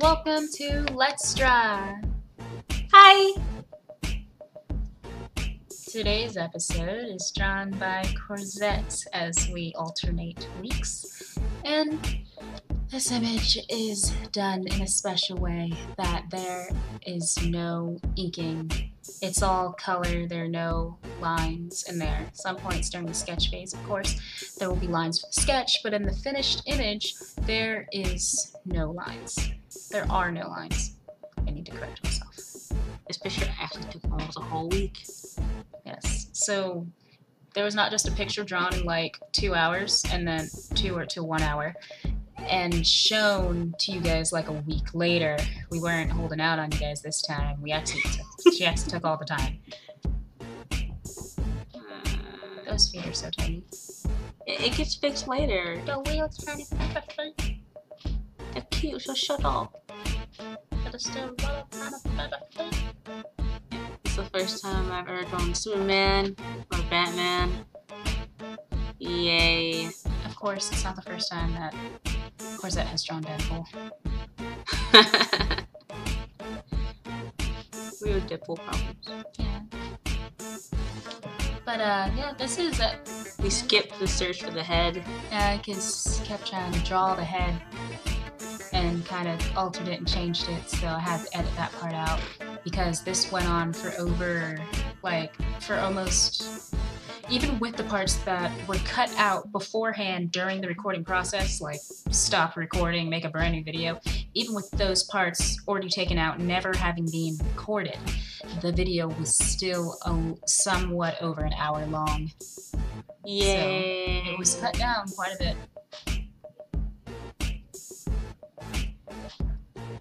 Welcome to Let's Draw. Hi! Today's episode is drawn by Corzette as we alternate weeks, and this image is done in a special way that there is no inking. It's all color, there are no lines in there. Some points during the sketch phase, of course, there will be lines for the sketch, but in the finished image, there is no lines. There are no lines. I need to correct myself. This picture actually took almost a whole week. Yes, so there was not just a picture drawn in like 2 hours and then 2 or to 1 hour and shown to you guys like a week later. We weren't holding out on you guys this time. She actually took all the time. Those feet are so tiny. It gets fixed later. The wheels turning perfectly. They're cute, so shut up. But it's still kind of perfectly. It's the first time I've ever drawn Superman or Batman. Yay. Of course, it's not the first time that Corzette has drawn Deadpool. Weird Deadpool problems. Yeah. But yeah, this is We skipped the search for the head. I kept trying to draw the head and kind of altered it and changed it, so I had to edit that part out because this went on for almost, even with the parts that were cut out beforehand during the recording process, like stop recording, make a brand new video, even with those parts already taken out, never having been recorded, the video was still somewhat over an hour long. Yay. So it was cut down quite a bit.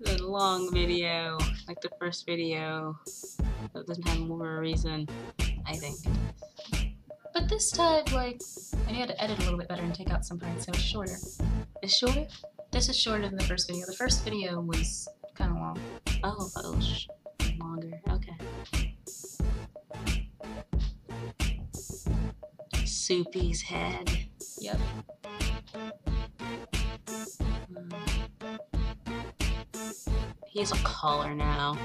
The long video, like the first video, that doesn't have more reason, I think. But this time, like, I had to edit a little bit better and take out some parts, so it's shorter. It's shorter? This is shorter than the first video. The first video was kind of long. Oh, I thought it was longer. Okay. Soupy's head. Yep. He has a collar now.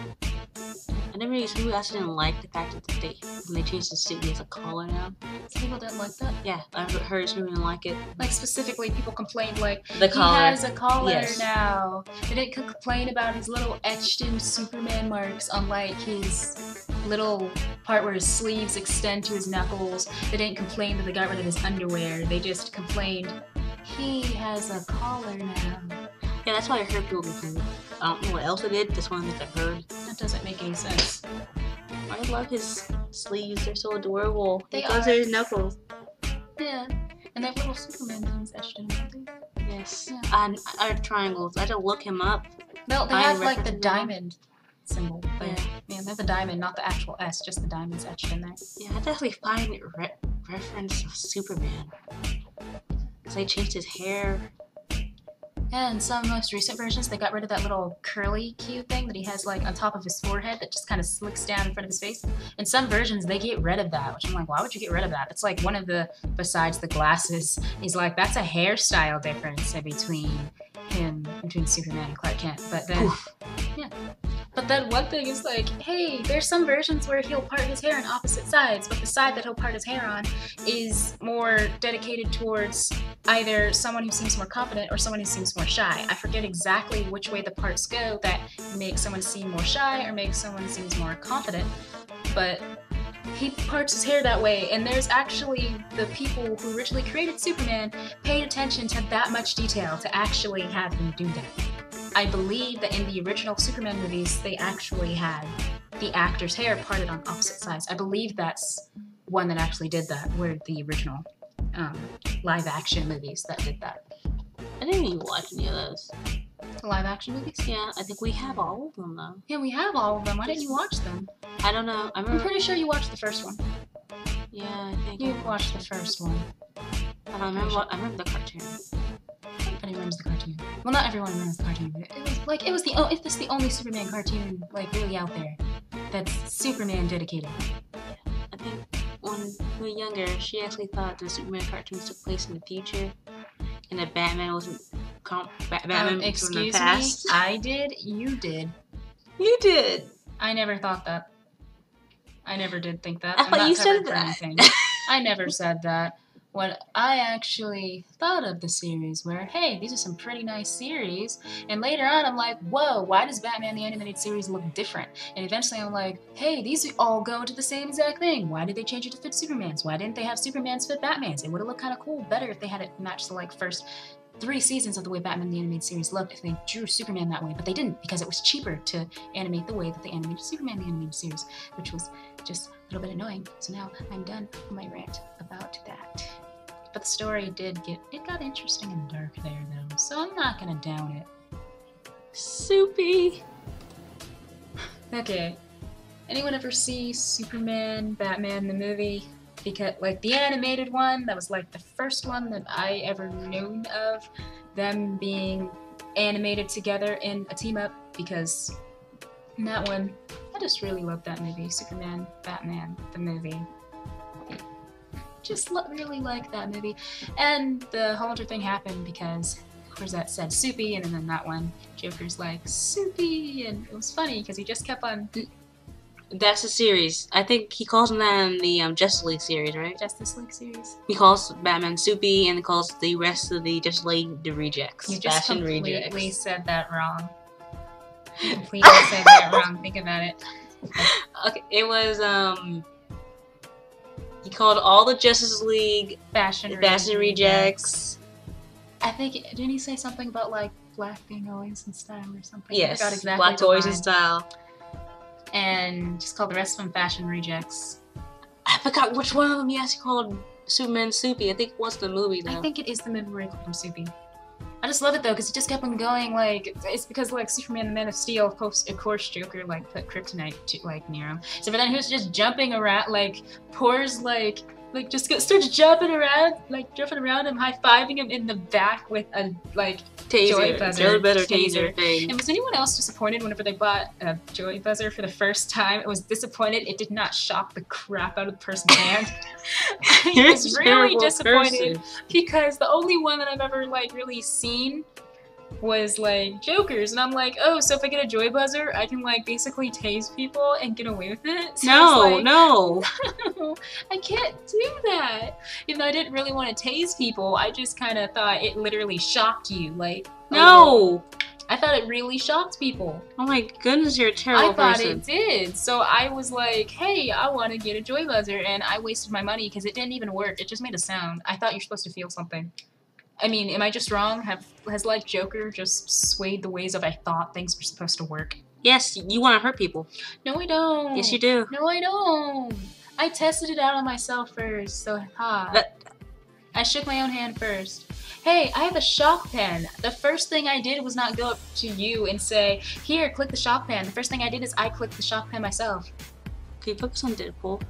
I never used to. I actually didn't like the fact that when they changed the suit, he has a collar now. Some people didn't like that. Yeah, I've heard some people didn't like it. Like specifically, people complained like The collar. He has a collar Yes. now. They didn't complain about his little etched-in Superman marks on like his little part where his sleeves extend to his knuckles. They didn't complain that they got rid of his underwear. They just complained he has a collar now. Yeah, that's why I heard people complain. I don't know what else it did. That's one thing I've heard. That doesn't make any sense. I love his sleeves. They're so adorable. They He goes are. to his knuckles. Yeah, and they have little Superman things etched in them. Yes. Yeah. And I have triangles. I had to look him up. No, they I have like the reference them. diamond symbol. But, Yeah. yeah, they have the diamond, not the actual S, just the diamonds etched in there. Yeah, I had to actually find reference of Superman. Because they changed his hair. Yeah, in some most recent versions, they got rid of that little curly cute thing that he has like on top of his forehead that just kind of slicks down in front of his face. In some versions, they get rid of that, which I'm like, why would you get rid of that? It's like one of the, besides the glasses, he's like, that's a hairstyle difference between Superman and Clark Kent. But then, yeah. But then one thing is like, hey, there's some versions where he'll part his hair on opposite sides, but the side that he'll part his hair on is more dedicated towards either someone who seems more confident or someone who seems more shy. I forget exactly which way the parts go that make someone seem more shy or make someone seem more confident, but he parts his hair that way, and there's actually the people who originally created Superman paid attention to that much detail to actually have him do that. I believe that in the original Superman movies, they actually had the actor's hair parted on opposite sides. I believe that's one that actually did that, were the original live-action movies that did that. I didn't even watch any of those. The live-action movies? Yeah, I think we have all of them, though. Yeah, we have all of them. Why didn't you watch them? I don't know. I'm pretty sure you watched the first one. Yeah, I think You watched the first one. I don't remember. I remember the cartoon. Everybody remembers the cartoon. Well, not everyone remembers the cartoon. It was if this is the only Superman cartoon like really out there that's Superman dedicated. I think when we were younger, she actually thought the Superman cartoons took place in the future, and that Batman wasn't Batman from the excuse me, past? I did, you did. You did. I never thought that. I never did think that. I I'm thought not you covered said for that. anything. I never said that. What I actually thought of the series were, hey, these are some pretty nice series. And later on, I'm like, whoa, why does Batman the Animated Series look different? And eventually I'm like, hey, these all go into the same exact thing. Why did they change it to fit Superman's? Why didn't they have Superman's fit Batman's? It would have looked kind of cool, better if they had it match the like first 3 seasons of the way Batman the Animated Series looked if they drew Superman that way, but they didn't because it was cheaper to animate the way that they animated Superman the Animated Series, which was just a little bit annoying. So now I'm done with my rant about that. But the story got interesting and dark there though, so I'm not gonna down it. Soupy. Okay. Anyone ever see Superman, Batman the movie? Because like the animated one, that was like the first one that I ever known of them being animated together in a team up, because in that one, I just really loved that movie, Superman, Batman, the movie. Just really like that movie. And the whole other thing happened because Corzette said Soupy, and then that one, Joker's like, Soupy, and it was funny because he just kept on... That's the series. I think he calls them that in the Justice League series, right? Justice League series. He calls Batman Soupy and calls the rest of the Justice League the Rejects. You just Fashion completely Rejects. said that wrong. You completely said that wrong. Think about it. Okay, it was he called all the Justice League Fashion Rejects. I think, didn't he say something about like black being always in style or something? I Yes, forgot exactly Black the Toys in line. Style. And just called the rest of them Fashion Rejects. I forgot which one of them he actually called Superman Soupy. I think it was the movie though. I think it is the movie where he called him Soupy. I just love it though, because he just kept on going, like, it's because, like, Superman, the Man of Steel, of course, Joker, like, put kryptonite, to, like, near him. So, but then he was just jumping around, like, pours, like just starts jumping around him, high-fiving him in the back with a, like, Joy Buzzer. Taser thing. And was anyone else disappointed whenever they bought a Joy Buzzer for the first time? It was disappointed. It did not shock the crap out of the person's hand. I was really disappointed because the only one that I've ever, like, really seen was, like, Joker's. And I'm like, oh, so if I get a Joy Buzzer, I can, like, basically tase people and get away with it? So No, like, no. I can't do that. Even though I didn't really want to tase people, I just kind of thought it literally shocked you. Like, No! I thought it really shocked people. Oh my goodness, you're a terrible person. I thought it did. So I was like, hey, I want to get a Joy Buzzer, and I wasted my money because it didn't even work. It just made a sound. I thought you're supposed to feel something. I mean, am I just wrong? Has like Joker just swayed the ways of I thought things were supposed to work? Yes, you want to hurt people. No, I don't. Yes, you do. No, I don't. I tested it out on myself first, so I shook my own hand first. Hey, I have a shock pen. The first thing I did was not go up to you and say, here, click the shock pen. The first thing I did is I clicked the shock pen myself. Okay, focus on Deadpool.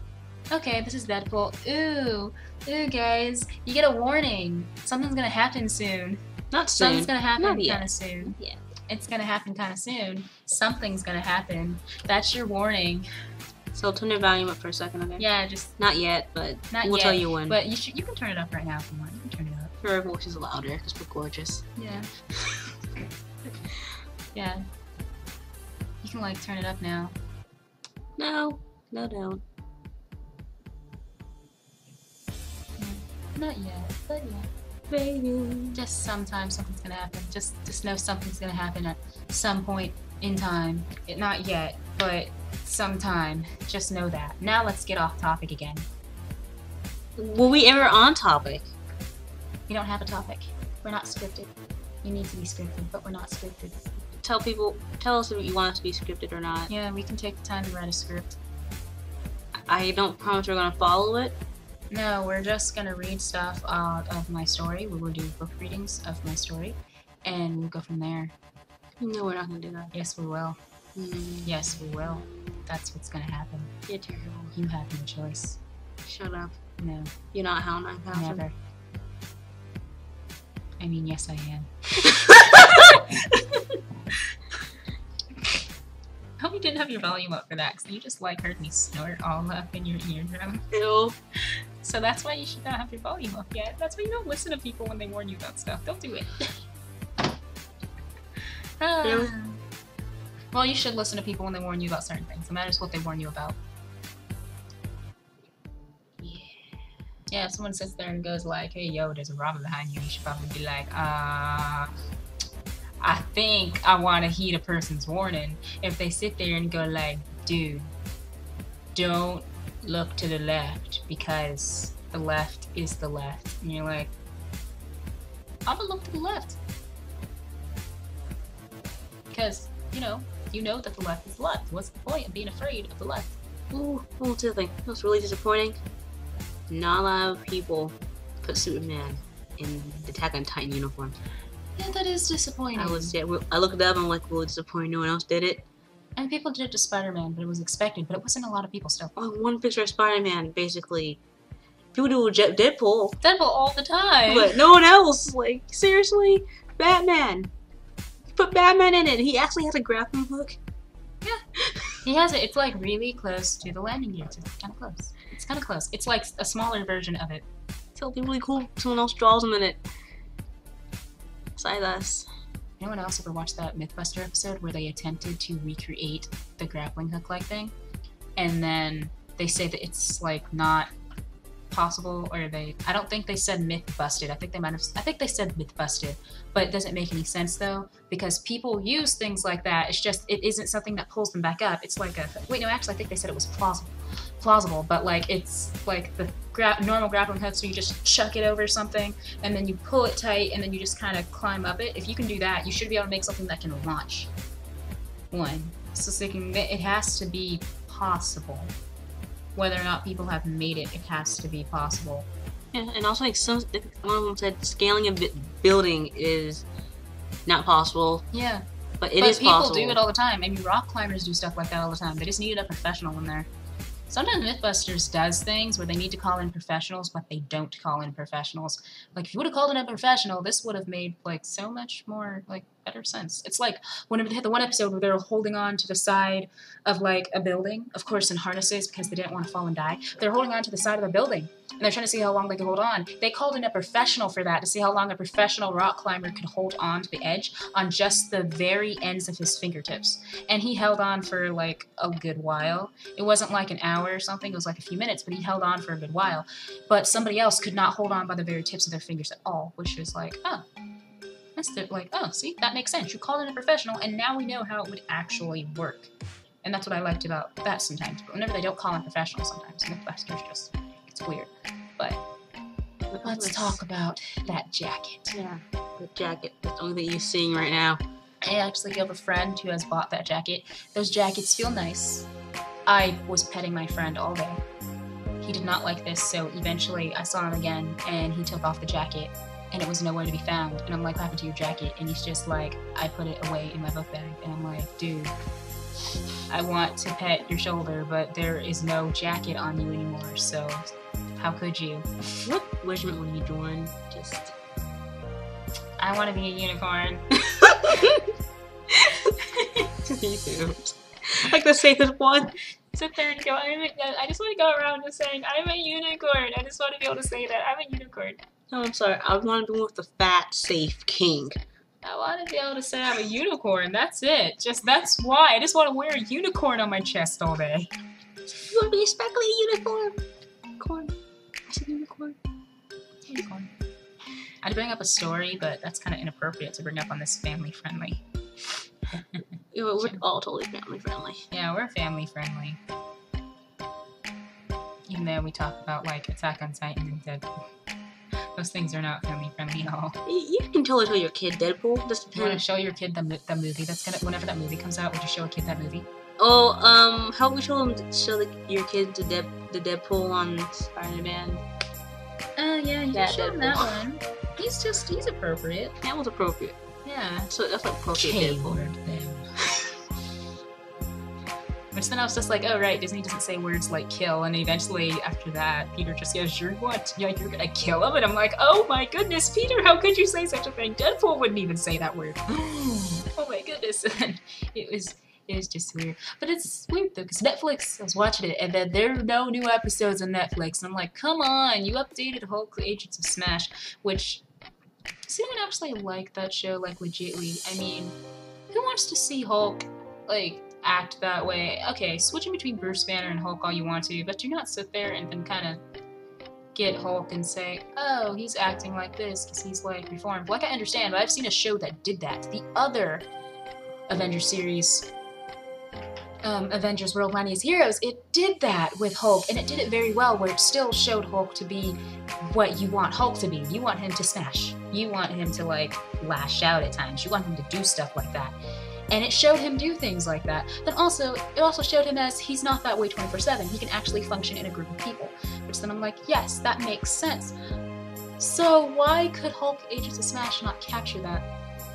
Okay, this is Deadpool. Ooh, guys, you get a warning. Something's gonna happen soon. Not soon. Something's gonna happen Not yet. kind of soon. Yeah. It's gonna happen kind of soon. Something's gonna happen. That's your warning. So turn the volume up for a second, okay? Yeah, just Not yet, but not we'll yet. tell you when. But you can turn it up right now if you want. You can turn it up. Her voice is louder because we're gorgeous. Yeah. Yeah. You can like turn it up now. No, don't. Not yet, but yeah. Baby. Just sometimes something's gonna happen. Just know something's gonna happen at some point in time. Not yet, but sometime. Just know that. Now let's get off topic again. Were we ever on topic? We don't have a topic. We're not scripted. You need to be scripted, but we're not scripted. Tell us if you want us to be scripted or not. Yeah, we can take the time to write a script. I don't promise we're gonna follow it. No, we're just gonna read stuff out of my story. We will do book readings of my story, and we'll go from there. No, we're not gonna do that. Yes, we will. Yes, we will. That's what's gonna happen. You're terrible. You have no choice. Shut up. No, You're not Hal 9000. never. I mean, yes, I am. I hope you didn't have your volume up for that, because you just like heard me snort all up in your eardrum. Ew. So that's why you should not have your volume up yet. That's why you don't listen to people when they warn you about stuff. Don't do it. Really? Well, you should listen to people when they warn you about certain things. No matter what they warn you about. Yeah. Yeah, if someone sits there and goes like, hey, yo, there's a robber behind you, you should probably be like, I think I want to heed a person's warning. If they sit there and go like, dude, don't look to the left because the left is the left. And you're like, I'm gonna look to the left. Because, you know that the left is the left. What's the point of being afraid of the left? Ooh, what's the thing? What's really disappointing? Not a lot of people put Superman in the Attack on Titan uniform. Yeah, that is disappointing. I looked it up and I'm like, well, it's disappointing no one else did it. And people did it to Spider-Man, but it was expected, but it wasn't a lot of people still. Oh, one picture of Spider-Man, basically. People do Deadpool. Deadpool all the time. But no one else. Like, seriously? Batman. You put Batman in it. He actually has a grappling hook. Yeah. He has it. It's like really close to the landing gear. It's kind of close. It's kind of close. It's like a smaller version of it. So it'll be really cool if someone else draws him in it. Besides us. Anyone else ever watched that Mythbuster episode where they attempted to recreate the grappling hook like thing? And then they say that it's like not possible, or I don't think they said myth busted. I think they said myth busted, but it doesn't make any sense though, because people use things like that. It's just, it isn't something that pulls them back up. It's like wait, no, actually I think they said it was plausible, but like it's like the normal grappling hooks where you just chuck it over something and then you pull it tight and then you just kind of climb up it. If you can do that, you should be able to make something that can launch one. So it has to be possible. Whether or not people have made it, it has to be possible. Yeah, and also like one of them said scaling a building is not possible. Yeah. But it is possible. People do it all the time. I mean, rock climbers do stuff like that all the time. They just needed a professional in there. Sometimes Mythbusters does things where they need to call in professionals, but they don't call in professionals. Like, if you would have called in a professional, this would have made, like, so much more, like, better sense. It's like, whenever they had the one episode where they were holding on to the side of, like, a building, of course in harnesses because they didn't want to fall and die. They're holding on to the side of a building, and they're trying to see how long they could hold on. They called in a professional for that, to see how long a professional rock climber could hold on to the edge on just the very ends of his fingertips. And he held on for, like, a good while. It wasn't like an hour or something, it was like a few minutes, but he held on for a good while. But somebody else could not hold on by the very tips of their fingers at all, which was like, oh. Oh, see, that makes sense. You called in a professional, and now we know how it would actually work. And that's what I liked about that sometimes. But whenever they don't call in professionals sometimes, Mythbusters just, it's weird. But let's talk about that jacket. Yeah, the jacket. That's the only thing you're seeing right now. I actually have a friend who has bought that jacket. Those jackets feel nice. I was petting my friend all day. He did not like this, so eventually I saw him again, and he took off the jacket. And it was nowhere to be found. And I'm like, what happened to your jacket? And he's just like, I put it away in my book bag. And I'm like, dude, I want to pet your shoulder, but there is no jacket on you anymore, so how could you? What regiment would you join? I want to be a unicorn. Me too. Like the safest one. Sit there and go, I just want to go around just saying, I'm a unicorn. I just want to be able to say that. I'm a unicorn. No, I'm sorry. I want to be with the fat, safe king. I want to be able to say I'm a unicorn. That's it. That's why. I just want to wear a unicorn on my chest all day. You want to be a sparkly unicorn? Unicorn. I said unicorn. Unicorn. I'd bring up a story, but that's kind of inappropriate to bring up on this family friendly. Yeah, we're all totally family friendly. Yeah, we're family friendly. Even though we talk about like Attack on Titan and Deadpool. Those things are not family friendly at all. You can totally show your kid Deadpool. Just you want to show your kid the movie that's gonna, whenever that movie comes out, would you show a kid that movie? Oh, how would we show your kid the Deadpool on Spider-Man? Yeah, you can show him that one. He's appropriate. That was appropriate. Yeah. So that's like appropriate Deadpool. Which then I was just like, oh right, Disney doesn't say words like kill, and eventually after that, Peter just goes, you're what? Yeah, you're gonna kill him? And I'm like, oh my goodness, Peter, how could you say such a thing? Deadpool wouldn't even say that word. Oh my goodness. It was just weird. But it's weird though, because Netflix, I was watching it, and then there are no new episodes on Netflix, and I'm like, come on, you updated Hulk Agents of Smash, which, does anyone actually like that show, like legitly? I mean, who wants to see Hulk, like, act that way? Okay, switching between Bruce Banner and Hulk all you want to, but do not sit there and then kind of get Hulk and say, oh, he's acting like this because he's, like, reformed. Like, I understand, but I've seen a show that did that. The other Avengers series, Avengers World Mightiest Heroes, it did that with Hulk, and it did it very well, where it still showed Hulk to be what you want Hulk to be. You want him to smash. You want him to, like, lash out at times. You want him to do stuff like that. And it showed him do things like that. But also, it also showed him as he's not that way 24/7. He can actually function in a group of people. Which then I'm like, yes, that makes sense. So why could Hulk Agents of Smash not capture that?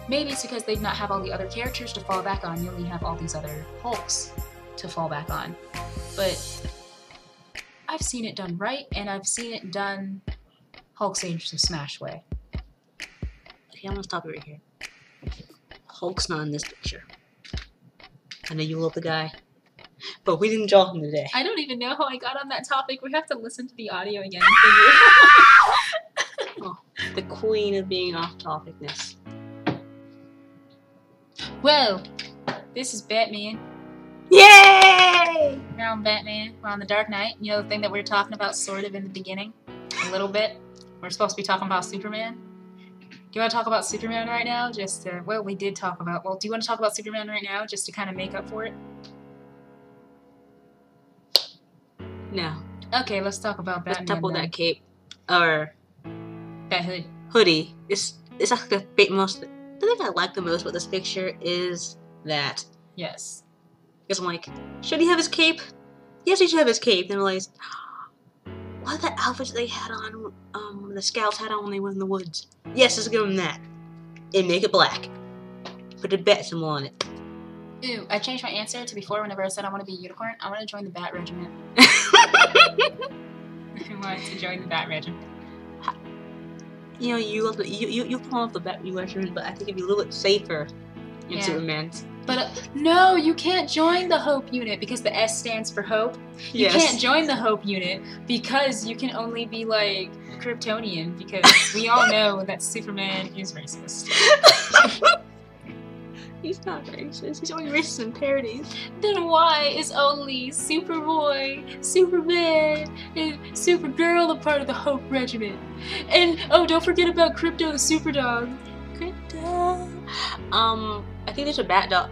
Maybe it's because they'd not have all the other characters to fall back on. You only have all these other Hulks to fall back on. But I've seen it done right, and I've seen it done Hulk's Agents of Smash way. Okay, I'm gonna stop you right here. Hulk's not in this picture. I know you love the guy, but we didn't draw him today. I don't even know how I got on that topic. We have to listen to the audio again and figure it out. Oh, the queen of being off topicness. Well, this is Batman. Yay! We're on Batman. We're on the Dark Knight. You know the thing that we were talking about sort of in the beginning? A little bit? We're supposed to be talking about Superman? Do you want to talk about Superman right now? Just to, well, we did talk about, well, do you want to talk about Superman right now just to kind of make up for it? No. Okay, let's talk about Batman. Let's talk about then. that cape. Or That hood. hoodie. It's like the thing I like the most about this picture is that. Yes. Because I'm like, should he have his cape? Yes, he should have his cape. Then I realized, what are the outfits they had on, the scouts had on when they went in the woods? Yes, let's give them that. And make it black. Put a bat symbol on it. Ooh, I changed my answer to before whenever I said I want to be a unicorn. I want to join the Bat Regiment. I wanted to join the Bat Regiment. You know, you pull off the Bat Regiment, but I think it'd be a little bit safer in Superman's. But no, you can't join the Hope unit because the S stands for Hope. You Yes. can't join the Hope unit because you can only be like Kryptonian because we all know that Superman is racist. He's not racist. He's only racist in parodies. Then why is only Superboy, Superman, and Supergirl a part of the Hope Regiment? And oh, don't forget about Crypto the Superdog. Crypto. I think there's a Bat Dog.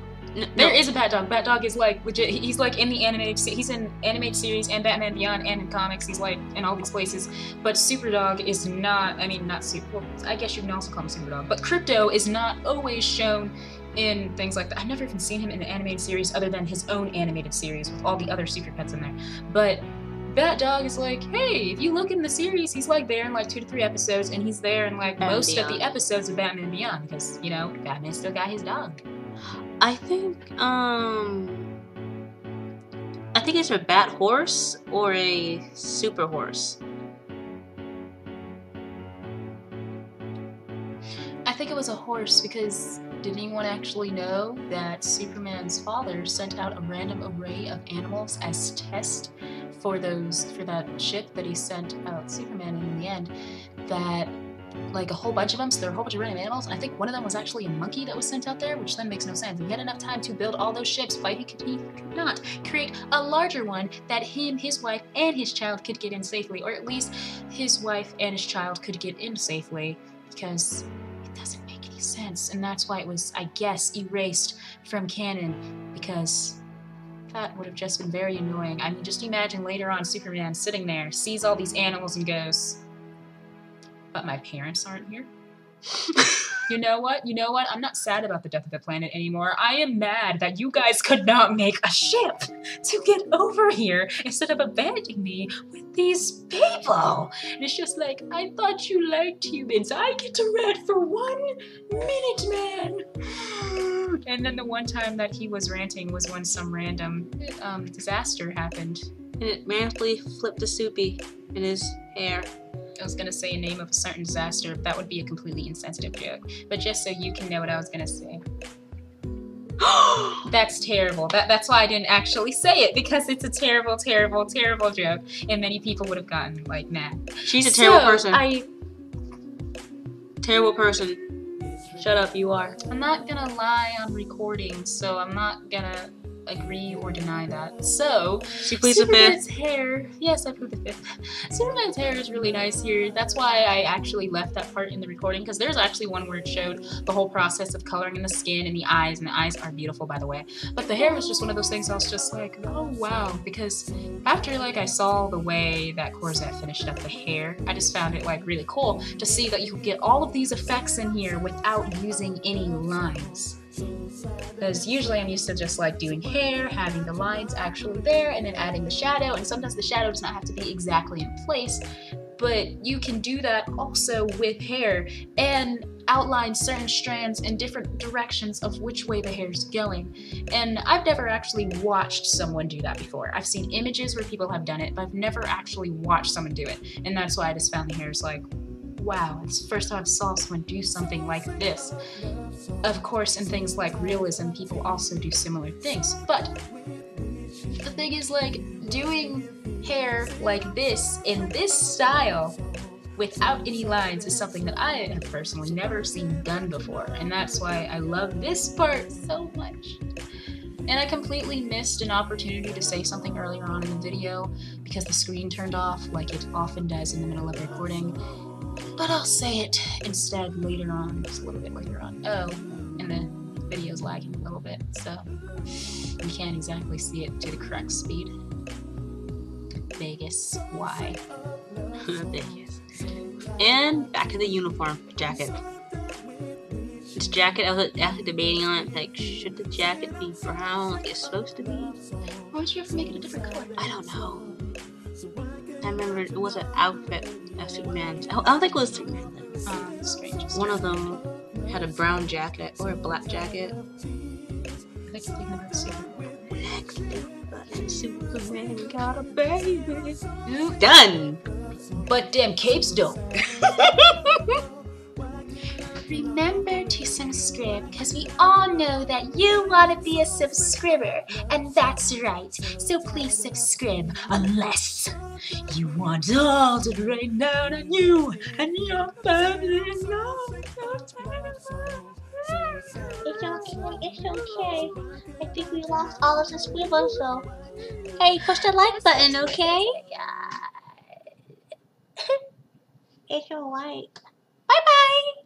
There is a Bat Dog. Bat Dog is like legit. He's like in the animated. He's in animated series and Batman Beyond and in comics. He's like in all these places. But Superdog is not. I mean, not super. Well, I guess you can also call him Superdog. But Crypto is not always shown in things like that. I've never even seen him in an animated series other than his own animated series with all the other Super Pets in there. But Bat Dog is like, hey, if you look in the series, he's like there in like 2 to 3 episodes, and he's there in like most of the episodes of Batman Beyond because you know Batman still got his dog. I think it's a Bat Horse or a Super Horse. I think it was a horse because did anyone actually know that Superman's father sent out a random array of animals as test for that ship that he sent out Superman in the end? That like a whole bunch of them, so there were a whole bunch of random animals, and I think one of them was actually a monkey that was sent out there, which then makes no sense. If he had enough time to build all those ships, why he could not create a larger one that him, his wife, and his child could get in safely, or at least his wife and his child could get in safely, because it doesn't make any sense, and that's why it was, I guess, erased from canon, because that would have just been very annoying. I mean, just imagine later on Superman sitting there, sees all these animals and goes, but my parents aren't here. You know what? I'm not sad about the death of the planet anymore. I am mad that you guys could not make a ship to get over here instead of abandoning me with these people. And it's just like, I thought you liked humans. I get to rant for 1 minute, man. And then the one time that he was ranting was when some random disaster happened. And it randomly flipped a Soupy in his hair. I was gonna say a name of a certain disaster, but that would be a completely insensitive joke. But just so you can know what I was gonna say. That's terrible. That's why I didn't actually say it, because it's a terrible, terrible, terrible joke, and many people would have gotten, like, mad. She's a terrible person. I... Terrible person. Shut up, you are. I'm not gonna lie on recording, so I'm not gonna agree or deny that. So, She pleads the Superman's fifth. hair, yes, I plead the fifth. Superman's hair is really nice here. That's why I actually left that part in the recording, because there's actually one where it showed the whole process of coloring in the skin and the eyes are beautiful, by the way. But the hair was just one of those things I was just like, oh wow, because after like I saw the way that Corzette finished up the hair, I just found it like really cool to see that you could get all of these effects in here without using any lines. Because usually I'm used to just like doing hair, having the lines actually there, and then adding the shadow, and sometimes the shadow does not have to be exactly in place, but you can do that also with hair and outline certain strands in different directions of which way the hair's going. And I've never actually watched someone do that before. I've seen images where people have done it, but I've never actually watched someone do it, and that's why I just found the hairs like, wow, it's the first time I saw someone do something like this. Of course, in things like realism, people also do similar things, but the thing is, like, doing hair like this, in this style, without any lines is something that I have personally never seen done before, and that's why I love this part so much. And I completely missed an opportunity to say something earlier on in the video because the screen turned off like it often does in the middle of recording. But I'll say it instead later on, just a little bit later on. Oh, and the video's lagging a little bit, so you can't exactly see it to the correct speed. Vegas, why? Vegas. And back to the uniform jacket. This jacket, I was debating on it, like, should the jacket be brown like it's supposed to be? Why would you ever make it a different color? I don't know. I remember it was an outfit of Superman's. I don't think it was Superman then. Strange. One of them had a brown jacket or a black jacket. I think you never see it. Lex Luthor and Superman got a baby. Nope. Done. But damn capes don't. Remember to subscribe, because we all know that you want to be a subscriber, and that's right. So please subscribe, unless you want all to rain down on you and your family. It's okay. I think we lost all of the squibbles, so hey, push the like button, okay? It's alright. Bye bye.